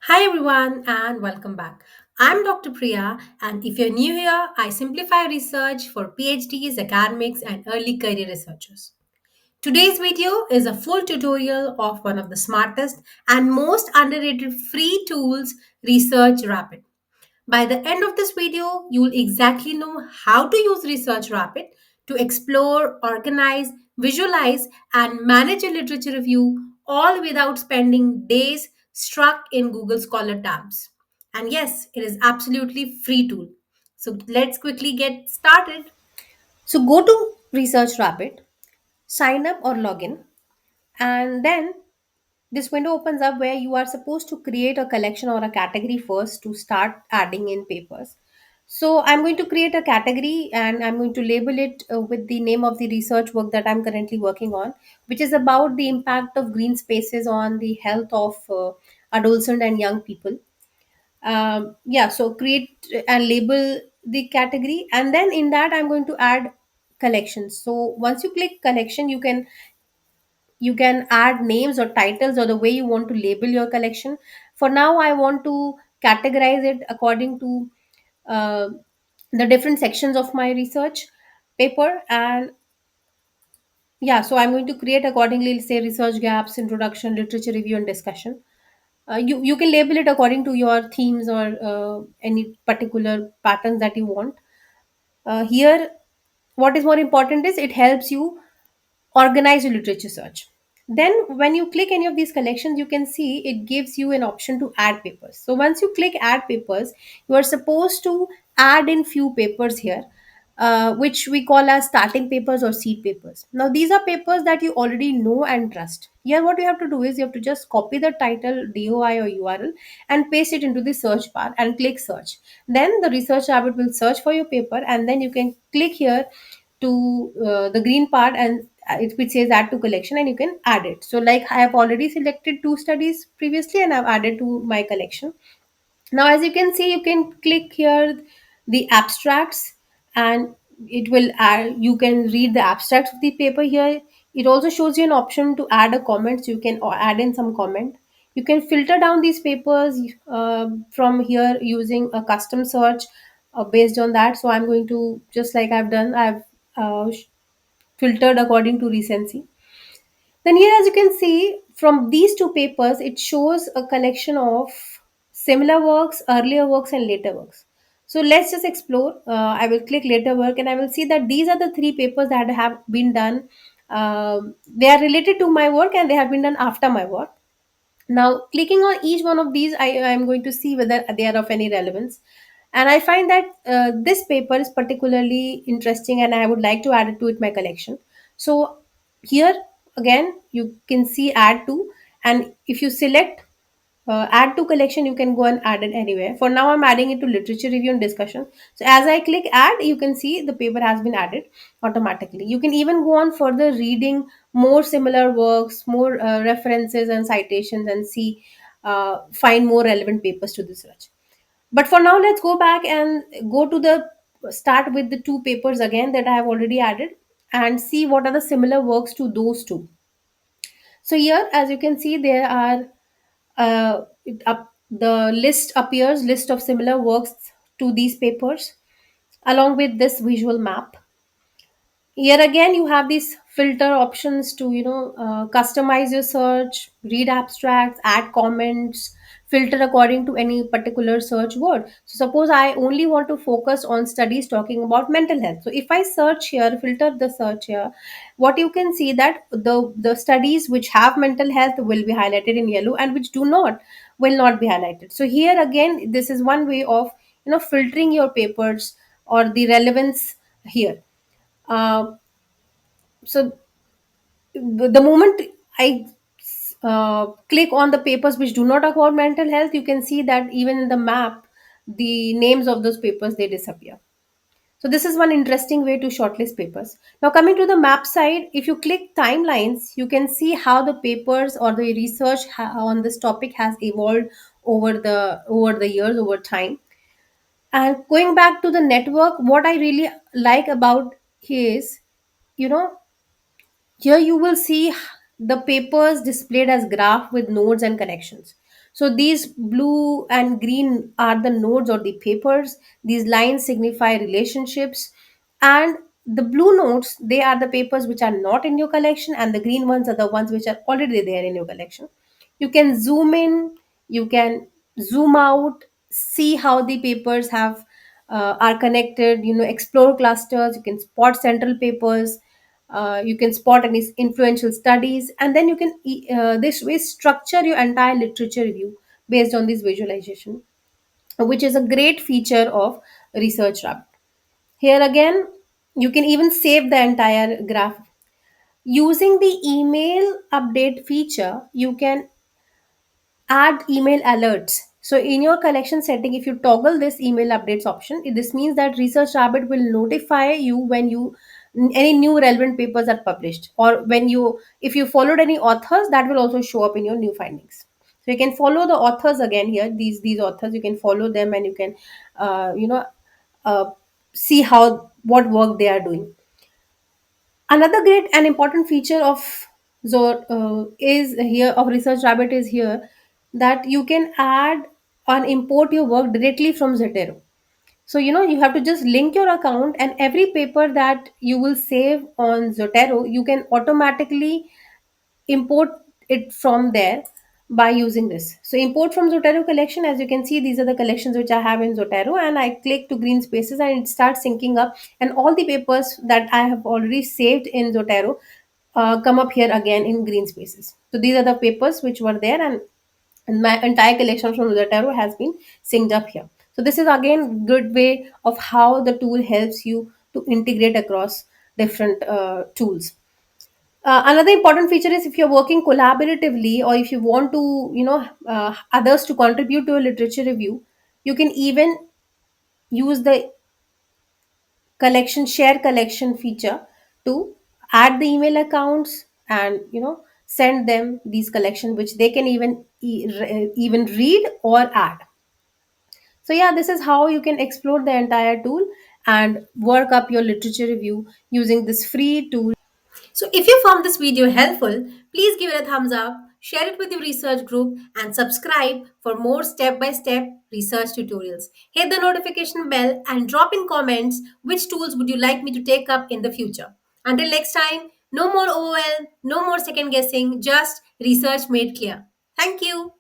Hi everyone and welcome back. I'm Dr. Priya, and if you're new here, I simplify research for PhDs, academics and early career researchers. Today's video is a full tutorial of one of the smartest and most underrated free tools, Research Rapid. By the end of this video, you will exactly know how to use Research Rapid to explore, organize, visualize, and manage a literature review all without spending days stuck in Google Scholar tabs. And yes, it is absolutely free tool. So let's quickly get started. So go to Research Rapid, sign up or log in, and then this window opens up where you are supposed to create a collection or a category first to start adding in papers. So I'm going to create a category and I'm going to label it with the name of the research work that I'm currently working on, which is about the impact of green spaces on the health of adolescent and young people. Yeah, so create and label the category, and then in that I'm going to add collections. So once you click collection, you can add names or titles or the way you want to label your collection. For now I want to categorize it according to uh, the different sections of my research paper. And yeah, so I'm going to create accordingly, say research gaps, introduction, literature review and discussion. You can label it according to your themes or any particular patterns that you want. Here what is more important is it helps you organize your literature search. Then when you click any of these collections, you can see it gives you an option to add papers. So once you click add papers, you are supposed to add in few papers here, which we call as starting papers or seed papers. Now these are papers that you already know and trust. Here what you have to do is you have to just copy the title, DOI or URL, and paste it into the search bar and click search. Then the research rabbit will search for your paper, and then you can click here to the green part, and it which says add to collection, and you can add it. So like I have already selected two studies previously and I've added to my collection. Now as you can see, you can click here the abstracts, and it will add, you can read the abstracts of the paper here. It also shows you an option to add a comment, so you can add in some comment. You can filter down these papers from here using a custom search based on that. So I'm going to, just like I've done, I've filtered according to recency. Then here, as you can see, from these two papers, it shows a collection of similar works, earlier works, and later works. So let's just explore. I will click later work, and I will see that these are the three papers that have been done. They are related to my work, and they have been done after my work. Now, clicking on each one of these, I am going to see whether they are of any relevance. And I find that this paper is particularly interesting, and I would like to add it to it my collection. So here again, you can see add to, and if you select add to collection, you can go and add it anywhere. For now I'm adding it to literature review and discussion. So as I click add, you can see the paper has been added automatically. You can even go on further reading more similar works, more references and citations, and see find more relevant papers to this search. But for now, let's go back and go to the start with the two papers again that I have already added, and see what are the similar works to those two. So here, as you can see, there are the list appears, list of similar works to these papers along with this visual map. Here again, you have these filter options to customize your search, read abstracts, add comments, filter according to any particular search word. So suppose I only want to focus on studies talking about mental health. So if I search here, filter the search here, what you can see that the studies which have mental health will be highlighted in yellow, and which do not will not be highlighted. So here again, this is one way of filtering your papers or the relevance here. uh, so the moment I click on the papers which do not talk about mental health, you can see that even in the map, the names of those papers, they disappear. So this is one interesting way to shortlist papers. Now coming to the map side, if you click timelines, you can see how the papers or the research on this topic has evolved over the years, over time. And going back to the network, what I really like about is, you know here you will see the papers displayed as graph with nodes and connections. So these blue and green are the nodes or the papers. These lines signify relationships. And the blue nodes, they are the papers which are not in your collection, and the green ones are the ones which are already there in your collection. You can zoom in, you can zoom out, see how the papers have are connected, explore clusters, you can spot central papers, you can spot any influential studies, and then you can this way structure your entire literature review based on this visualization, which is a great feature of Research Rabbit. Here again, you can even save the entire graph. Using the email update feature, you can add email alerts. So in your collection setting, if you toggle this email updates option, this means that Research Rabbit will notify you when any new relevant papers are published, or when you if you followed any authors, that will also show up in your new findings. So you can follow the authors again here. These authors, you can follow them, and you can uh, you know uh, see how what work they are doing. Another great and important feature of is here of Research Rabbit is here that you can add or import your work directly from Zotero. So you have to just link your account, and every paper that you will save on Zotero, you can automatically import it from there by using this. So import from Zotero collection, as you can see, these are the collections which I have in Zotero, and I click to green spaces and it starts syncing up, and all the papers that I have already saved in Zotero come up here again in green spaces. So these are the papers which were there, and my entire collection from Zotero has been synced up here. So this is again good way of how the tool helps you to integrate across different tools. Another important feature is if you're working collaboratively, or if you want to, others to contribute to a literature review, you can even use the collection share collection feature to add the email accounts, and send them these collection which they can even read or add. So yeah, this is how you can explore the entire tool and work up your literature review using this free tool. So if you found this video helpful, please give it a thumbs up, share it with your research group, and subscribe for more step-by-step research tutorials. Hit the notification bell and drop in comments which tools would you like me to take up in the future. Until next time, no more overwhelm, no more second guessing, just research made clear. Thank you.